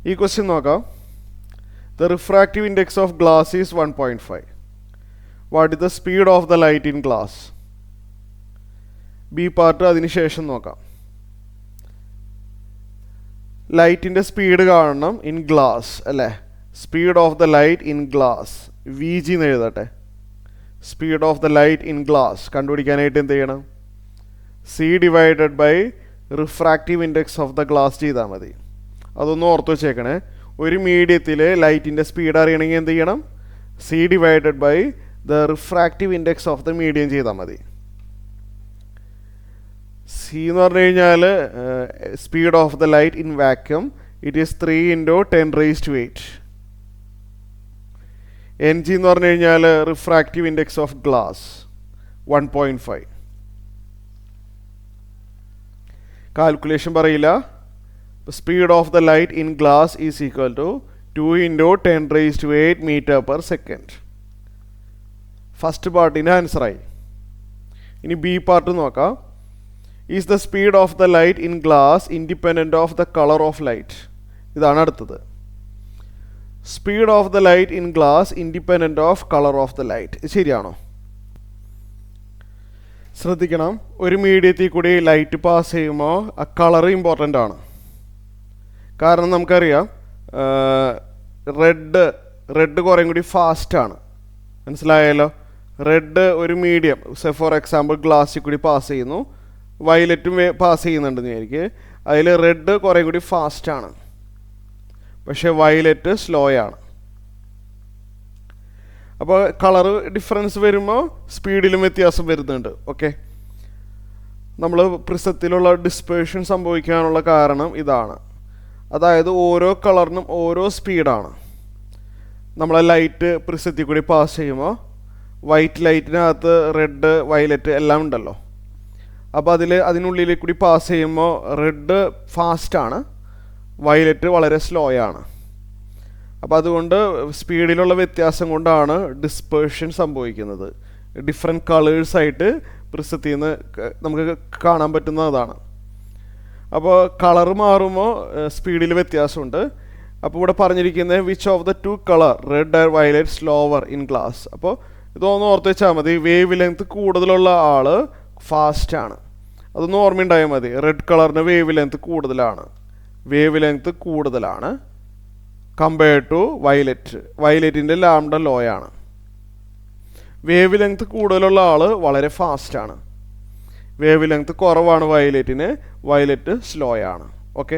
ഈ ക്വസ്റ്റ്യൻ നോക്കാം. The refractive index of glass is 1.5. What is the speed of the light in glass? B part അതിന് ശേഷം നോക്കാം. ലൈറ്റിൻ്റെ സ്പീഡ് കാണണം ഇൻ ഗ്ലാസ് അല്ലേ. Speed of the light in glass V G എന്ന് എഴുതട്ടെ. Speed of the light in glass കണ്ടുപിടിക്കാനായിട്ട് എന്ത് ചെയ്യണം? C divided by refractive index of the glass ചെയ്താൽ മതി. അതൊന്ന് ഓർത്ത് വെച്ചേക്കണേ. ഒരു മീഡിയത്തിൽ ലൈറ്റിൻ്റെ സ്പീഡ് അറിയണമെങ്കിൽ എന്ത് ചെയ്യണം? C divided by the refractive index of the medium ചെയ്താൽ മതി. സി എന്ന് പറഞ്ഞു കഴിഞ്ഞാൽ speed of the light in vacuum, it is 3 × 10⁸. N G എന്ന് പറഞ്ഞു കഴിഞ്ഞാൽ refractive index of glass 1.5. Calculation പറയില്ല. Speed of the light in glass is equal to 2 × 10⁸ m/s. First പാർട്ടിൻ്റെ ആൻസറായി. ഇനി ബി പാർട്ട് നോക്കാം. Is the speed of the light in glass independent of the colour of light? ഇതാണ് അടുത്തത്. Speed of the light in glass independent of colour of the light. ശരിയാണോ? ശ്രദ്ധിക്കണം, ഒരു മീഡിയത്തിൽ കൂടി ലൈറ്റ് പാസ് ചെയ്യുമ്പോൾ ആ കളർ ഇമ്പോർട്ടൻ്റ് ആണ്. കാരണം നമുക്കറിയാം റെഡ് കുറേ കൂടി ഫാസ്റ്റാണ്. മനസ്സിലായല്ലോ? റെഡ് ഒരു മീഡിയം, ഫോർ എക്സാമ്പിൾ ഗ്ലാസ്സിൽ കൂടി പാസ് ചെയ്യുന്നു, വയലറ്റും പാസ് ചെയ്യുന്നുണ്ടെന്ന് വിചാരിക്കുക. അതിൽ റെഡ് കുറേ കൂടി ഫാസ്റ്റാണ്, പക്ഷേ വയലറ്റ് സ്ലോ ആണ്. അപ്പോൾ കളർ ഡിഫറൻസ് വരുമ്പോൾ സ്പീഡിലും വ്യത്യാസം വരുന്നുണ്ട്. ഓക്കെ, നമ്മൾ പ്രിസത്തിലുള്ള ഡിസ്പേർഷൻ സംഭവിക്കാനുള്ള കാരണം ഇതാണ്. അതായത് ഓരോ കളറിനും ഓരോ സ്പീഡാണ്. നമ്മളെ ലൈറ്റ് പ്രിസത്തിൽ കൂടി പാസ് ചെയ്യുമ്പോൾ വൈറ്റ് ലൈറ്റിനകത്ത് റെഡ് വയലറ്റ് എല്ലാം ഉണ്ടല്ലോ. അപ്പോൾ അതിനുള്ളിൽ കൂടി പാസ് ചെയ്യുമ്പോൾ റെഡ് ഫാസ്റ്റാണ്, വയലറ്റ് വളരെ സ്ലോ ആണ്. അപ്പോൾ അതുകൊണ്ട് സ്പീഡിലുള്ള വ്യത്യാസം കൊണ്ടാണ് ഡിസ്പേർഷൻ സംഭവിക്കുന്നത്. ഡിഫറെൻറ്റ് കളേഴ്സായിട്ട് പ്രിസത്തിൽ നിന്ന് നമുക്ക് കാണാൻ പറ്റുന്നതാണ്. അപ്പോൾ കളർ മാറുമ്പോൾ സ്പീഡിൽ വ്യത്യാസമുണ്ട്. അപ്പോൾ ഇവിടെ പറഞ്ഞിരിക്കുന്നത് which of the 2 colour red and violet slower in glass. അപ്പോൾ ഇതൊന്ന് ഓർത്ത് വെച്ചാൽ മതി. വേവ് ലെങ്ത് കൂടുതലുള്ള ആൾ ഫാസ്റ്റാണ്. അതൊന്ന് ഓർമ്മയുണ്ടായാൽ മതി. റെഡ് കളറിന് വേവ് ലെങ്ത് കൂടുതലാണ് കമ്പയർ ടു വയലറ്റ്. വയലറ്റിൻ്റെ ലാംഡ ലോ ആണ്. വേവ് ലെങ്ത് കൂടുതലുള്ള ആൾ വളരെ ഫാസ്റ്റാണ്. വേവ് ലെങ്ത് കുറവാണ് വയലറ്റിന്, വയലറ്റ് സ്ലോ ആണ്. ഓക്കെ.